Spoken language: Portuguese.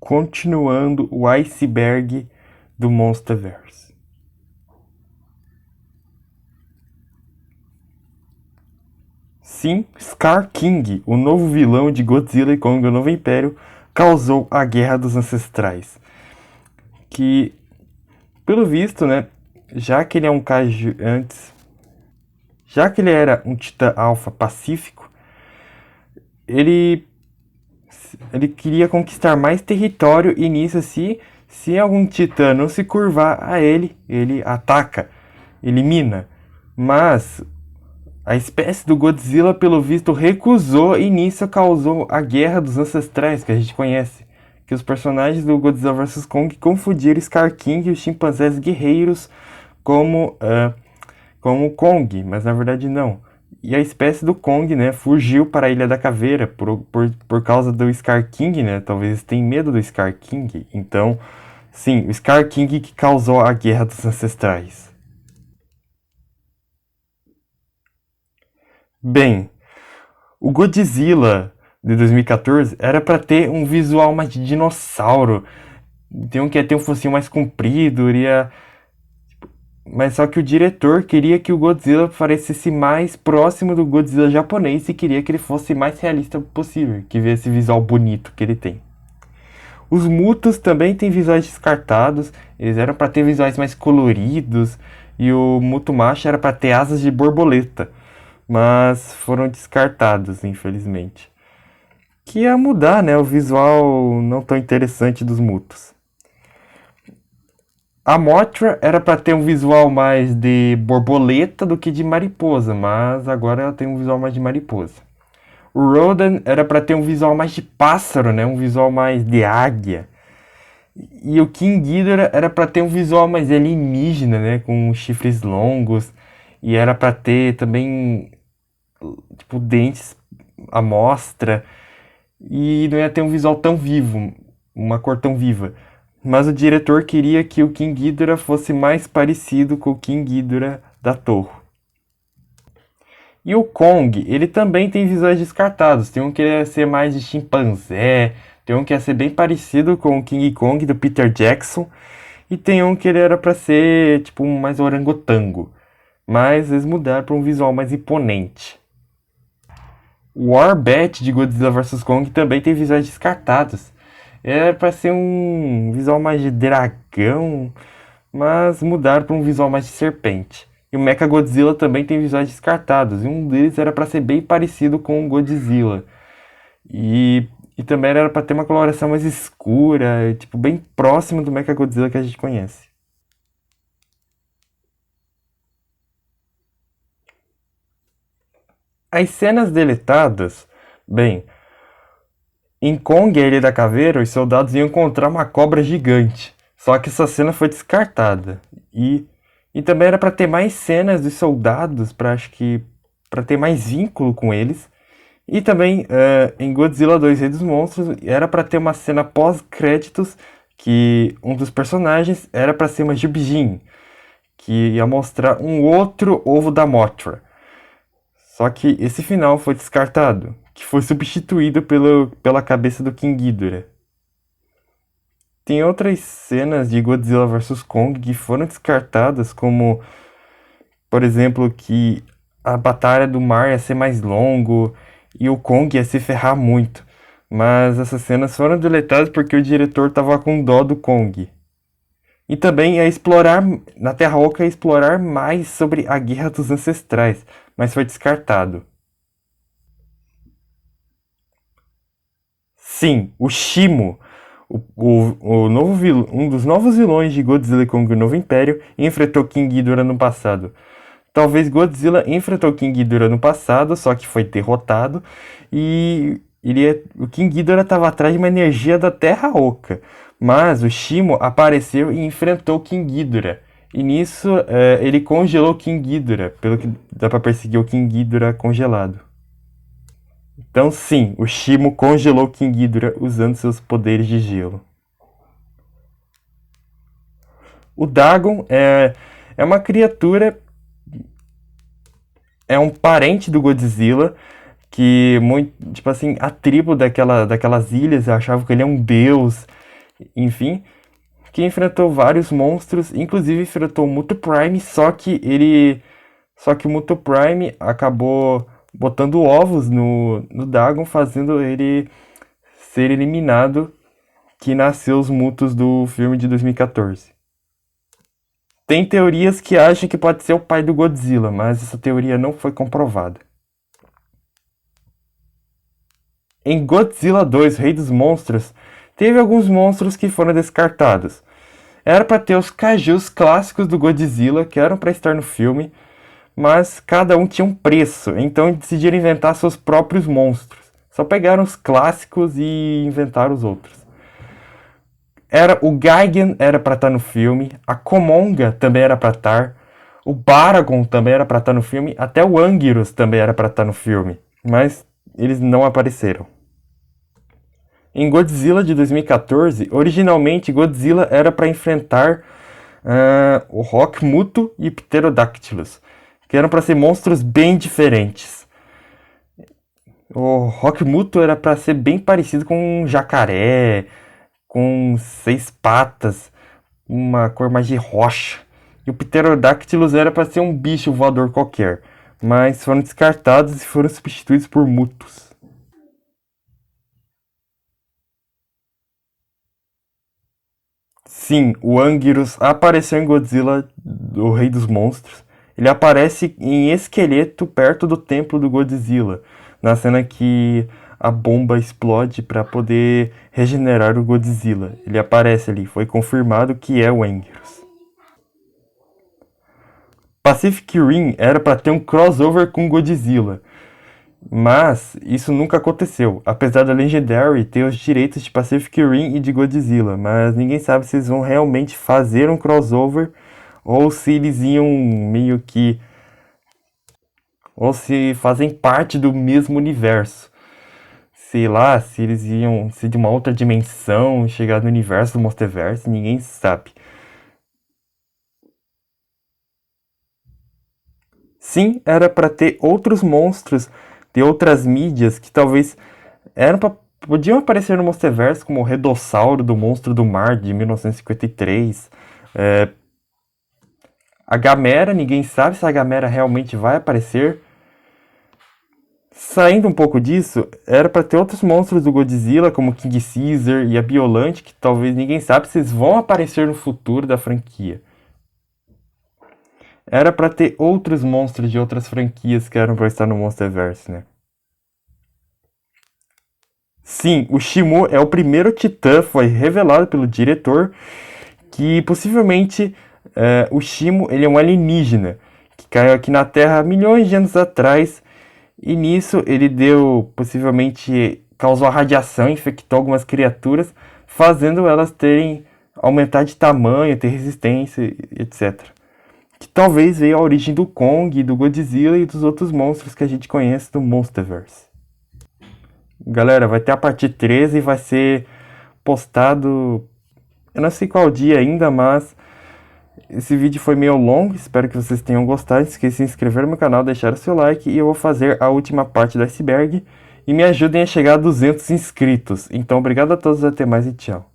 continuando o iceberg do Monsterverse. Sim, Scar King, o novo vilão de Godzilla e Kong, o Novo Império, causou a Guerra dos Ancestrais. Que, pelo visto, né, já que ele é um kaiju antes, já que ele era um titã alfa pacífico, ele queria conquistar mais território e nisso se algum titã não se curvar a ele, ele ataca, elimina. Mas a espécie do Godzilla, pelo visto, recusou e nisso causou a Guerra dos Ancestrais, que a gente conhece. Que os personagens do Godzilla vs Kong confundiram Scar King e os chimpanzés guerreiros como Kong, mas na verdade não. E a espécie do Kong, né, fugiu para a Ilha da Caveira por causa do Scar King, né? Talvez tenha medo do Scar King. Então, sim, o Scar King que causou a Guerra dos Ancestrais. Bem, o Godzilla de 2014 era para ter um visual mais de dinossauro. Tem um que ia ter um focinho mais comprido, iria. Mas só que o diretor queria que o Godzilla parecesse mais próximo do Godzilla japonês e queria que ele fosse mais realista possível, que vê esse visual bonito que ele tem. Os Mutos também têm visuais descartados, eles eram para ter visuais mais coloridos e o Muto Macho era para ter asas de borboleta, mas foram descartados, infelizmente. Que ia mudar, né, o visual não tão interessante dos Mutos. A Mothra era para ter um visual mais de borboleta do que de mariposa, mas agora ela tem um visual mais de mariposa. O Rodan era para ter um visual mais de pássaro, né? Um visual mais de águia. E o King Ghidorah era para ter um visual mais alienígena, né? Com chifres longos. E era para ter também, tipo, dentes à mostra. E não ia ter um visual tão vivo, uma cor tão viva. Mas o diretor queria que o King Ghidorah fosse mais parecido com o King Ghidorah da Toho. E o Kong, ele também tem visuais descartados. Tem um que ia ser mais de chimpanzé, tem um que ia ser bem parecido com o King Kong do Peter Jackson, e tem um que ele era para ser tipo mais orangotango. Mas eles mudaram para um visual mais imponente. O Warbet de Godzilla vs Kong também tem visuais descartados. Era para ser um visual mais de dragão, mas mudaram para um visual mais de serpente. E o Mechagodzilla também tem visuais descartados, e um deles era para ser bem parecido com o Godzilla. E também era para ter uma coloração mais escura, tipo, bem próximo do Mechagodzilla que a gente conhece. As cenas deletadas, bem, em Kong, a Ilha da Caveira, os soldados iam encontrar uma cobra gigante. Só que essa cena foi descartada. E também era para ter mais cenas dos soldados, para acho que para ter mais vínculo com eles. E também em Godzilla 2 Rei dos Monstros era para ter uma cena pós-créditos que um dos personagens era para ser uma Jubjin, que ia mostrar um outro ovo da Mothra. Só que esse final foi descartado, que foi substituído pela cabeça do King Ghidorah. Tem outras cenas de Godzilla vs Kong que foram descartadas, como, por exemplo, que a batalha do mar ia ser mais longo e o Kong ia se ferrar muito. Mas essas cenas foram deletadas porque o diretor estava com dó do Kong. E também ia explorar, na Terra Oca, ia explorar mais sobre a Guerra dos Ancestrais, mas foi descartado. Sim, o Shimo, o novo um dos novos vilões de Godzilla e Kong o Novo Império, enfrentou King Ghidorah no passado. Talvez Godzilla enfrentou King Ghidorah no passado, só que foi derrotado, e o King Ghidorah estava atrás de uma energia da Terra Oca. Mas o Shimo apareceu e enfrentou King Ghidorah. E nisso ele congelou King Ghidorah, pelo que dá para perseguir o King Ghidorah congelado. Então sim, o Shimo congelou King Ghidorah usando seus poderes de gelo. O Dagon é uma criatura, é um parente do Godzilla, que muito, tipo assim, a tribo daquelas ilhas achava que ele é um deus, enfim, que enfrentou vários monstros, inclusive enfrentou o Muto Prime, só que o Muto Prime acabou botando ovos no Dagon, fazendo ele ser eliminado, que nasceu os Mutos do filme de 2014. Tem teorias que acham que pode ser o pai do Godzilla, mas essa teoria não foi comprovada. Em Godzilla 2, Rei dos Monstros, teve alguns monstros que foram descartados. Era para ter os kaijus clássicos do Godzilla, que eram para estar no filme, mas cada um tinha um preço, então decidiram inventar seus próprios monstros. Só pegaram os clássicos e inventaram os outros. O Gigan era para estar no filme, a Komonga também era para estar, o Baragon também era para estar no filme, até o Anguirus também era para estar no filme, mas eles não apareceram. Em Godzilla de 2014, originalmente Godzilla era para enfrentar o Rock Muto e Pterodactylus, que eram para ser monstros bem diferentes. O Rock Muto era para ser bem parecido com um jacaré, com 6 patas, uma cor mais de rocha. E o Pterodactylus era para ser um bicho voador qualquer, mas foram descartados e foram substituídos por Mutos. Sim, o Anguirus apareceu em Godzilla, o Rei dos Monstros. Ele aparece em esqueleto perto do templo do Godzilla, na cena que a bomba explode para poder regenerar o Godzilla. Ele aparece ali, foi confirmado que é o Anguirus. Pacific Rim era para ter um crossover com Godzilla, mas isso nunca aconteceu, apesar da Legendary ter os direitos de Pacific Rim e de Godzilla, mas ninguém sabe se eles vão realmente fazer um crossover ou se eles iam meio que ou se fazem parte do mesmo universo. Sei lá, se eles iam ser de uma outra dimensão, chegar no universo do Monsterverse, ninguém sabe. Sim, era para ter outros monstros de outras mídias que talvez eram pra, podiam aparecer no Monsterverse, como o Redossauro do Monstro do Mar de 1953. A Gamera, ninguém sabe se a Gamera realmente vai aparecer. Saindo um pouco disso, era para ter outros monstros do Godzilla, como King Caesar e a Biolante, que talvez ninguém sabe se eles vão aparecer no futuro da franquia. Era para ter outros monstros de outras franquias que eram para estar no Monsterverse, né? Sim, o Shimu é o primeiro titã, foi revelado pelo diretor, que possivelmente o Shimo ele é um alienígena que caiu aqui na Terra milhões de anos atrás e nisso ele possivelmente causou a radiação, infectou algumas criaturas, fazendo elas aumentar de tamanho, ter resistência, etc. Que talvez veio a origem do Kong, do Godzilla e dos outros monstros que a gente conhece do Monsterverse. Galera, vai ter a parte 13 e vai ser postado, eu não sei qual dia ainda, mas esse vídeo foi meio longo, espero que vocês tenham gostado. Não esqueça de se inscrever no meu canal, deixar o seu like e eu vou fazer a última parte do iceberg. E me ajudem a chegar a 200 inscritos. Então, obrigado a todos, até mais e tchau.